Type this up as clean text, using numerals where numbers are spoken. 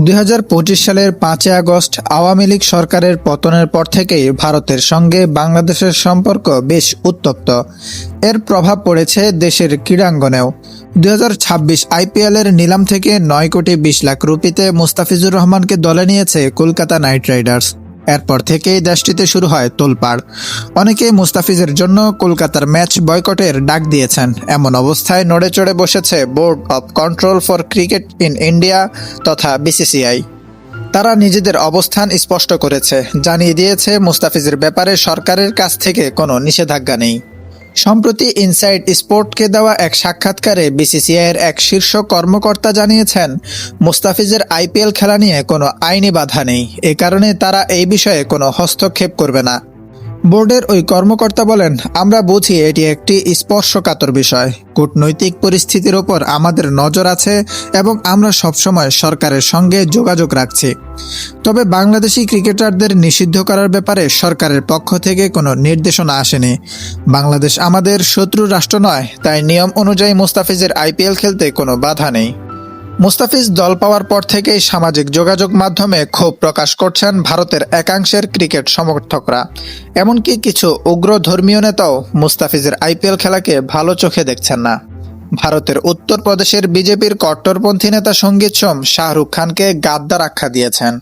2025 সালের 5 আগস্ট আওয়ামী লীগ সরকারের পতনের পর থেকেই ভারতের সঙ্গে বাংলাদেশের সম্পর্ক বেশ উত্তপ্ত। এর প্রভাব পড়েছে দেশের ক্রীড়াঙ্গনেও। 2026 আইপিএলের নিলাম থেকে 9 কোটি 20 লাখ রুপিতে মুস্তাফিজুর রহমানকে দলে নিয়েছে কলকাতা নাইট রাইডার্স। এরপর থেকেই দেশটিতে শুরু হয় তোলপাড়। অনেকেই মুস্তাফিজের জন্য কলকাতার ম্যাচ বয়কটের ডাক দিয়েছেন। এমন অবস্থায় নড়ে চড়ে বসেছে board of control for cricket in India তথা বিসিসিআই। তারা নিজেদের অবস্থান স্পষ্ট করেছে, জানিয়ে দিয়েছে মুস্তাফিজের ব্যাপারে সরকারের কাছ থেকে কোনো নিষেধাজ্ঞা নেই। সম্প্রতি ইনসাইড স্পোর্টকে দেওয়া এক সাক্ষাৎকারে বিসিসিআইয়ের এক শীর্ষ কর্মকর্তা জানিয়েছেন, মুস্তাফিজের আইপিএল খেলা নিয়ে কোনো আইনি বাধা নেই, এ কারণে তারা এই বিষয়ে কোনো হস্তক্ষেপ করবে না। বোর্ডের ওই কর্মকর্তা বলেন, আমরা বুঝি এটি একটি স্পর্শকাতর বিষয়। কূটনৈতিক পরিস্থিতির ওপর আমাদের নজর আছে এবং আমরা সবসময় সরকারের সঙ্গে যোগাযোগ রাখছি। তবে বাংলাদেশি ক্রিকেটারদের নিষিদ্ধ করার ব্যাপারে সরকারের পক্ষ থেকে কোনো নির্দেশনা আসেনি। বাংলাদেশ আমাদের শত্রু রাষ্ট্র নয়, তাই নিয়ম অনুযায়ী মুস্তাফিজের আইপিএল খেলতে কোনো বাধা নেই। মুস্তাফিজ দল পাওয়ার পর থেকেই সামাজিক যোগাযোগ মাধ্যমে ক্ষোভ প্রকাশ করছেন ভারতের একাংশের ক্রিকেট সমর্থকরা। এমনকি কিছু উগ্র ধর্মীয় নেতাও মুস্তাফিজের আইপিএল খেলাকে ভালো চোখে দেখছেন না। ভারতের উত্তরপ্রদেশের বিজেপির কট্টরপন্থী নেতা সঙ্গীত সোম শাহরুখ খানকে গাদ্দার আখ্যা দিয়েছেন।